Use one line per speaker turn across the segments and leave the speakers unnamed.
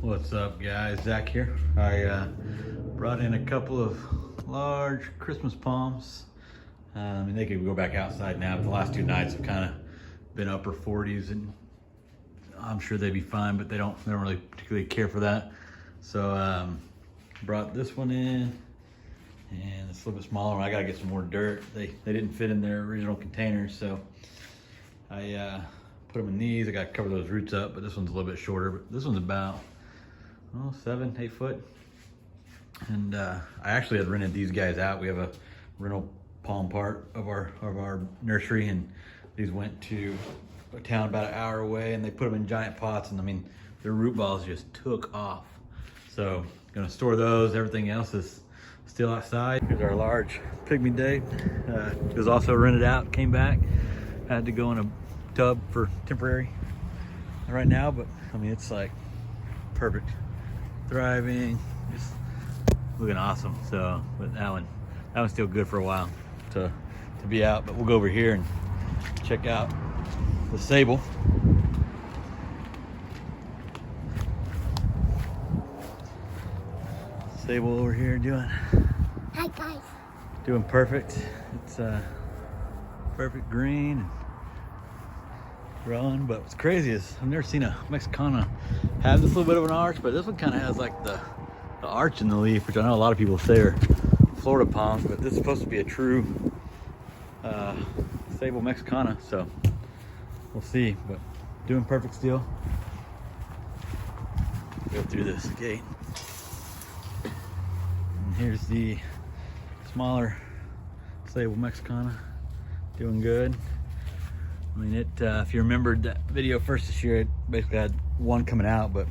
What's up, guys? Zach here. I brought in a couple of large Christmas palms. And they could go back outside now, but the last 2 nights have kind of been upper 40s, and I'm sure they'd be fine, but they don't really particularly care for that. So brought this one in, and it's a little bit smaller one. I gotta get some more dirt. They didn't fit in their original containers, so I put them in these. I gotta cover those roots up, but this one's a little bit shorter. But this one's about 7-8 foot. And I actually had rented these guys out. We have a rental palm part of our nursery, and these went to a town about an hour away, and they put them in giant pots, and I mean their root balls just took off. So gonna store those. Everything else is still outside. Here's our large pygmy date. It was also rented out, came back. I had to go in a tub for temporary right now, but I mean it's like perfect, thriving, just looking awesome. So but that one's still good for a while to be out. But we'll go over here and check out the sable. Sable over here doing,
hi guys,
doing perfect. It's perfect green and growing. But what's crazy is I've never seen a Mexicana have this little bit of an arch, but this one kind of has like the arch in the leaf, which I know a lot of people say are Florida palms, but this is supposed to be a true sable Mexicana, so we'll see. But doing perfect still. Go through this gate, and here's the smaller sable Mexicana, doing good. I mean, it. If you remembered that video first this year, it basically had one coming out, but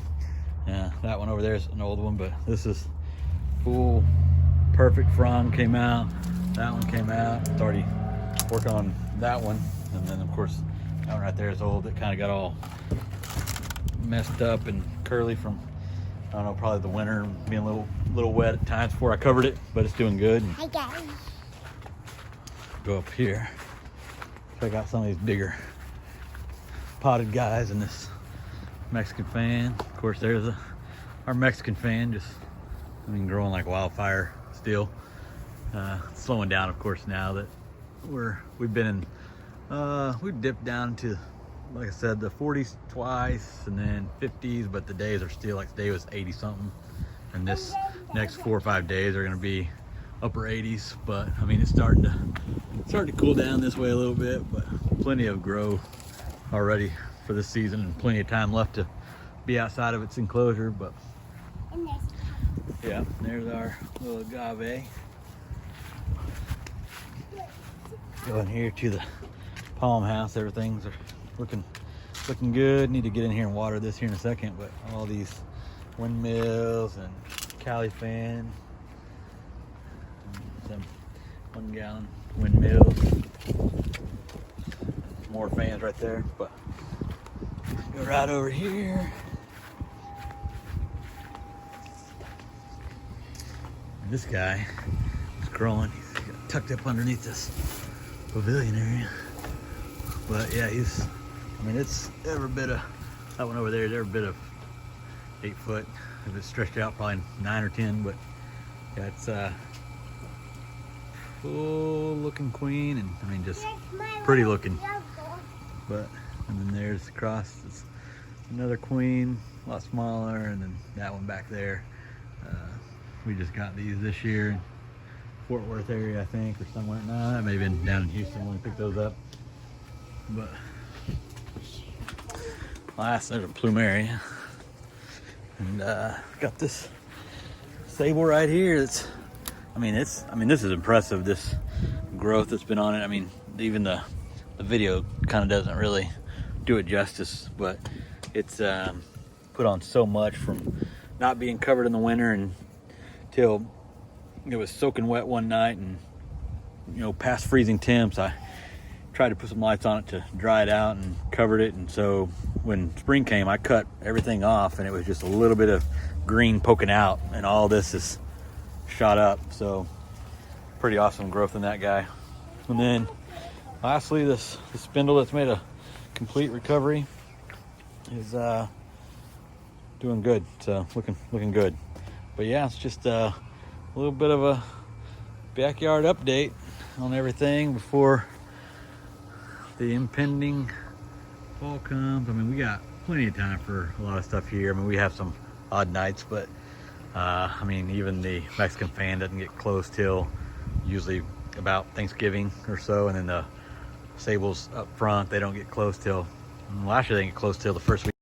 yeah, that one over there is an old one. But this is full, perfect frond came out. That one came out. It's already working on that one, and then of course that one right there is old. It kind of got all messed up and curly from, I don't know, probably the winter being a little wet at times before I covered it, but it's doing good.
hi guys.
Go up here, check out some of these bigger potted guys in this Mexican fan. Of course, there's our Mexican fan, just, I mean, growing like wildfire still. Slowing down, of course, now that we've been in, we've dipped down to, like I said, the 40s twice and then 50s, but the days are still, like today was 80 something, and this next 4 or 5 days are going to be upper 80s. But I mean, it's starting to cool down this way a little bit, but plenty of growth already for this season, and plenty of time left to be outside of its enclosure. But yeah, there's our little agave. Going here to the palm house. Everything's looking good. Need to get in here and water this here in a second, but all these windmills and Cali fan, some 1 gallon windmills, more fans right there. But go right over here. This guy is growing. He's got tucked up underneath this pavilion area. But yeah, I mean, it's every bit of, that one over there is every bit of 8 foot. If it's stretched out, probably 9 or 10. But yeah, it's full looking queen, and I mean, just pretty looking. But, and then there's across, it's another queen, a lot smaller, and then that one back there. We just got these this year in Fort Worth area, I think, or somewhere. No, that may have been down in Houston when we picked those up. But last, there's a plumeria, and got this sable right here. That's, I mean, this is impressive, this growth that's been on it. I mean, even the video kind of doesn't really do it justice, but it's put on so much from not being covered in the winter and till it was soaking wet one night, and you know, past freezing temps. I tried to put some lights on it to dry it out and covered it, and so when spring came, I cut everything off, and it was just a little bit of green poking out, and all this is shot up. So pretty awesome growth in that guy. And then lastly, the spindle that's made a complete recovery is doing good. So looking good. But yeah, it's just a little bit of a backyard update on everything before the impending fall comes. I mean, we got plenty of time for a lot of stuff here. I mean, we have some odd nights, but I mean, even the Mexican fan doesn't get closed till usually about Thanksgiving or so, and then the Sables up front, they don't get closed till, well, actually they get closed till the first week.